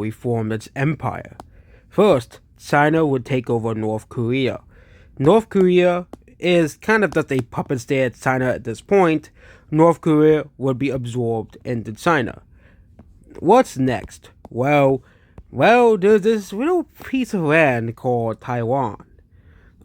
reform its empire. First, China would take over North Korea. North Korea is kind of just a puppet state at China at this point. North Korea would be absorbed into China. What's next? Well, there's this little piece of land called Taiwan.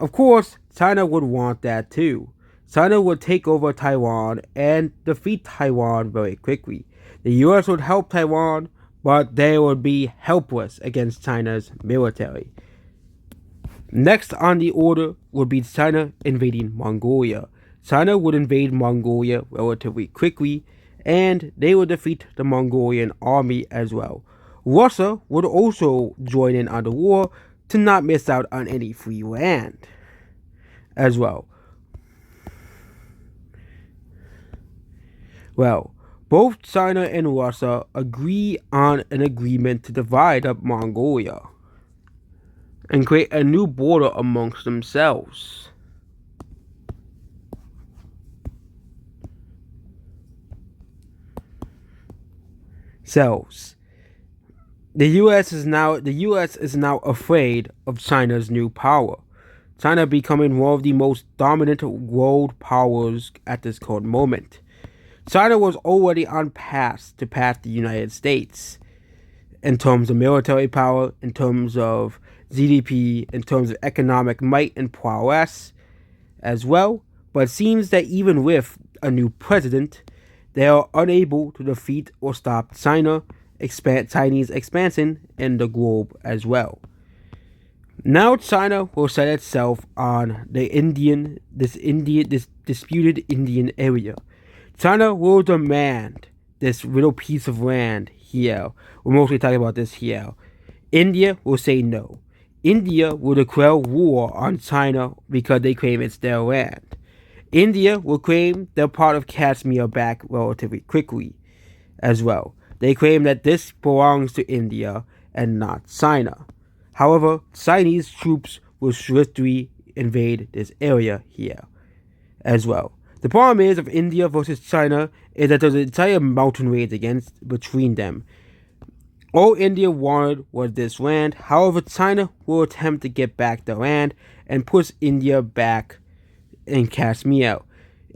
Of course, China would want that too. China would take over Taiwan and defeat Taiwan very quickly. The US would help Taiwan, but they would be helpless against China's military. Next on the order would be China invading Mongolia. China would invade Mongolia relatively quickly, and they would defeat the Mongolian army as well. Russia would also join in on the war to not miss out on any free land as well. Well, both China and Russia agree on an agreement to divide up Mongolia and create a new border amongst themselves. The US is now afraid of China's new power. China becoming one of the most dominant world powers at this current moment. China was already on path to pass the United States in terms of military power, in terms of GDP, in terms of economic might and prowess as well. But it seems that even with a new president, they are unable to defeat or stop Chinese expansion in the globe as well. Now China will set itself on this disputed Indian area. China will demand this little piece of land here. We're mostly talking about this here. India will say no. India will declare war on China because they claim it's their land. India will claim their part of Kashmir back relatively quickly as well. They claim that this belongs to India and not China. However, Chinese troops will swiftly invade this area here as well. The problem is of India versus China is that there's an entire mountain range between them. All India wanted was this land. However, China will attempt to get back the land and push India back in Kashmir.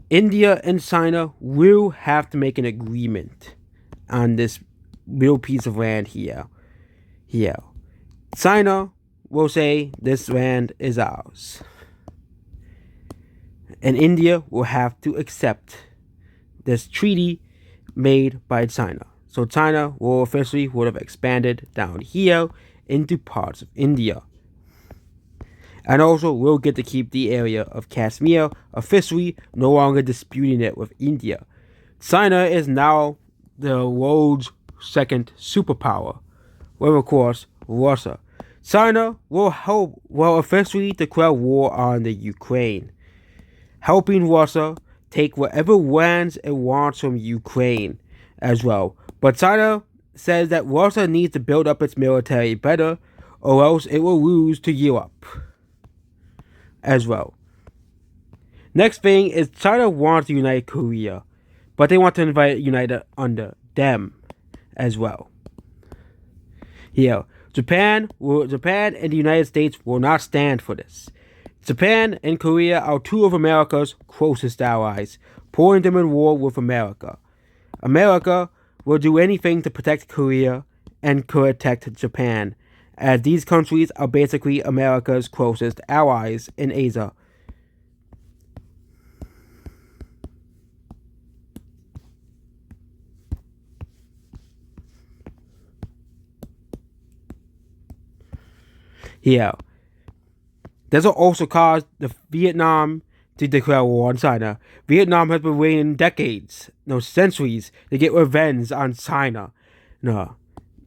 India and China will have to make an agreement on this little piece of land here. China will say this land is ours. And India will have to accept this treaty made by China. So China would have expanded down here into parts of India. And also will get to keep the area of Kashmir, officially no longer disputing it with India. China is now the world's second superpower, with of course Russia. China will officially declare war on the Ukraine, helping Russia take whatever lands it wants from Ukraine as well. But China says that Russia needs to build up its military better, or else it will lose to Europe as well. Next thing is China wants to unite Korea, but they want to unite it under them as well. Here, Japan and the United States will not stand for this. Japan and Korea are two of America's closest allies, pulling them in war with America. America will do anything to protect Korea and protect Japan, as these countries are basically America's closest allies in Asia. Here, this will also cause Vietnam to declare war on China. Vietnam has been waiting centuries, to get revenge on China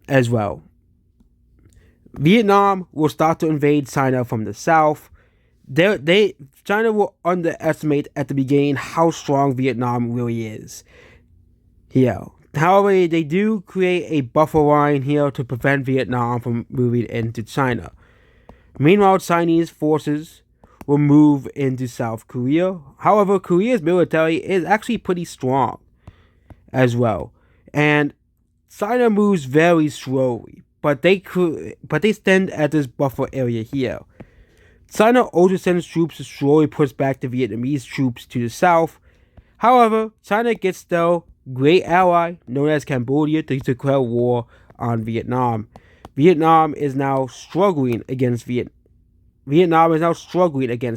as well. Vietnam will start to invade China from the south. China will underestimate at the beginning how strong Vietnam really is. Here. However, they do create a buffer line here to prevent Vietnam from moving into China. Meanwhile, Chinese forces will move into South Korea. However, Korea's military is actually pretty strong as well. And China moves very slowly, but they stand at this buffer area here. China also sends troops to slowly push back the Vietnamese troops to the south. However, China gets their great ally, known as Cambodia, to declare war on Vietnam. Vietnam is now struggling against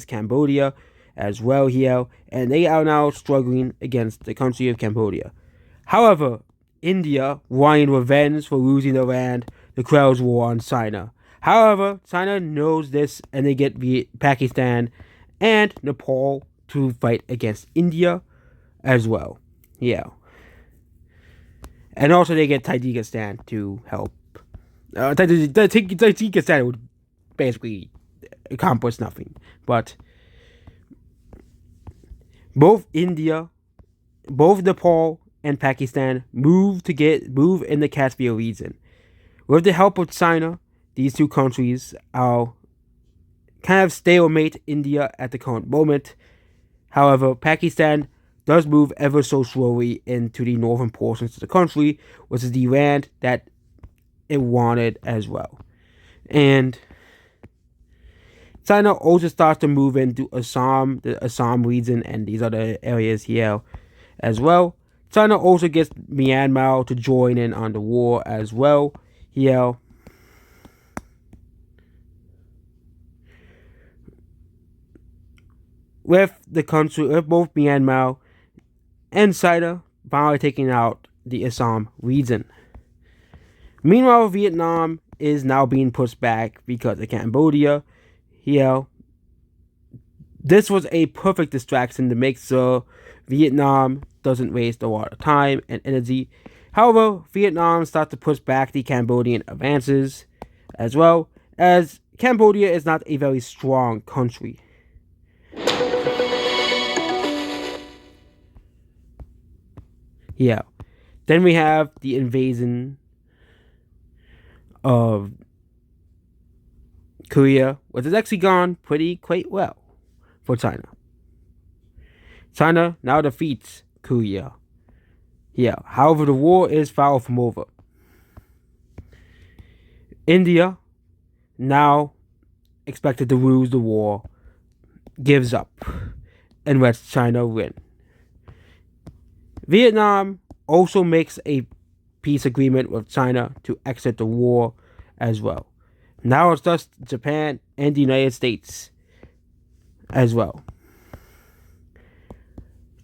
Cambodia as well here, and they are now struggling against the country of Cambodia. However, India, wanting revenge for losing the land, declares war on China. However, China knows this, and they get Pakistan and Nepal to fight against India as well. Yeah. And also they get Tajikistan to help. Tajikistan would basically accomplish nothing. But both Nepal and Pakistan move in the Caspian region. With the help of China, these two countries are kind of stalemate India at the current moment. However, Pakistan does move ever so slowly into the northern portions of the country, which is the land that it wanted as well. And China also starts to move into Assam, the Assam region, and these other areas here as well. China also gets Myanmar to join in on the war as well here. With both Myanmar and China finally taking out the Assam region. Meanwhile, Vietnam is now being pushed back because of Cambodia. Here, this was a perfect distraction to make sure Vietnam doesn't waste a lot of time and energy. However, Vietnam starts to push back the Cambodian advances as well, as Cambodia is not a very strong country. Yeah. Then we have the invasion of Korea, which has actually gone quite well for China. China now defeats Korea. Yeah. However, the war is far from over. India, now expected to lose the war, gives up and lets China win. Vietnam also makes a peace agreement with China to exit the war as well. Now it's just Japan and the United States as well.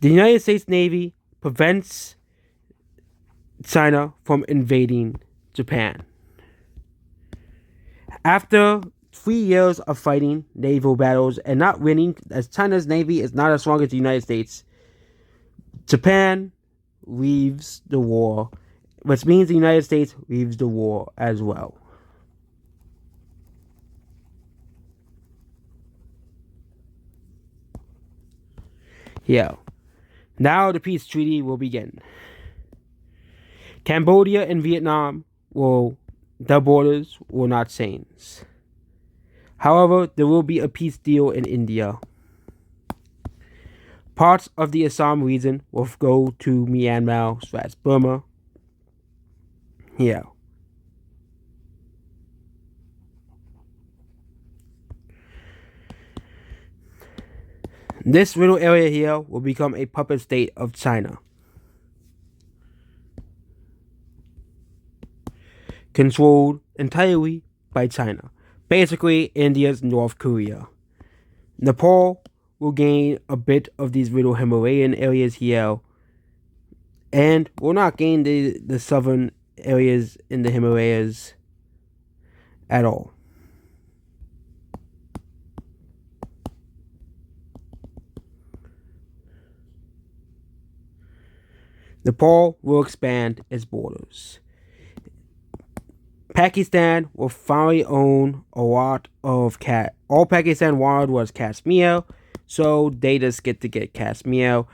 The United States Navy prevents China from invading Japan. After 3 years of fighting naval battles and not winning, as China's Navy is not as strong as the United States, Japan leaves the war, which means the United States leaves the war as well. Yeah. Now the peace treaty will begin. Cambodia and Vietnam their borders will not change. However, there will be a peace deal in India. Parts of the Assam region will go to Myanmar/Burma. Yeah. This little area here will become a puppet state of China, controlled entirely by China. Basically, India's North Korea. Nepal will gain a bit of these little Himalayan areas here, and will not gain the southern areas in the Himalayas at all. Nepal will expand its borders. Pakistan will finally own a lot of all Pakistan wanted was Kashmir, so they just get to get Kashmir,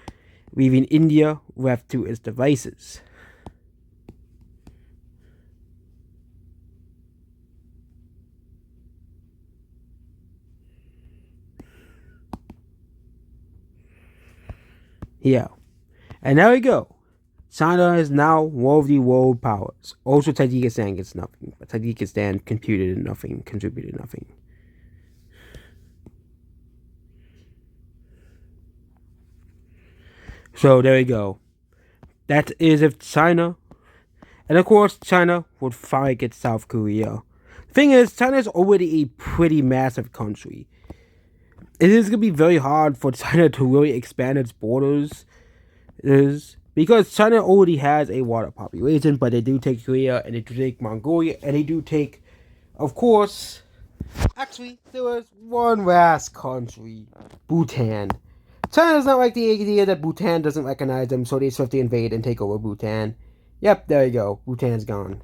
leaving India left to its devices. Yeah. And there we go. China is now one of the world powers. Also, Tajikistan gets nothing, but Tajikistan contributed nothing. So there we go. That is if China, and of course China would fight against South Korea. The thing is, China is already a pretty massive country. It is gonna be very hard for China to really expand its borders, is because China already has a water population, but they do take Korea and they do take Mongolia and they do take, of course. Actually, there was one last country, Bhutan. China does not like the idea that Bhutan doesn't recognize them, so they swiftly invade and take over Bhutan. Yep, there you go. Bhutan's gone.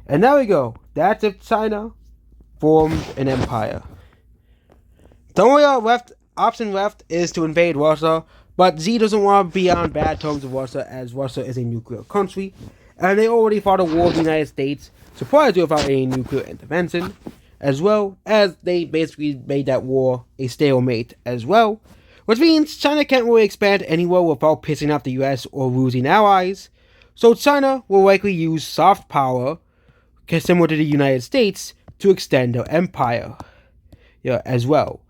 And there we go. That's if China formed an empire. The only option left is to invade Russia, but Xi doesn't want to be on bad terms with Russia, as Russia is a nuclear country, and they already fought a war with the United States, surprisingly without any nuclear intervention, as well as they basically made that war a stalemate as well, which means China can't really expand anywhere without pissing off the US or losing allies, so China will likely use soft power, similar to the United States, to extend their empire, as well.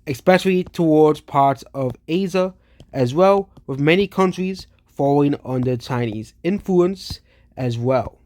Especially towards parts of Asia as well, with many countries falling under Chinese influence as well.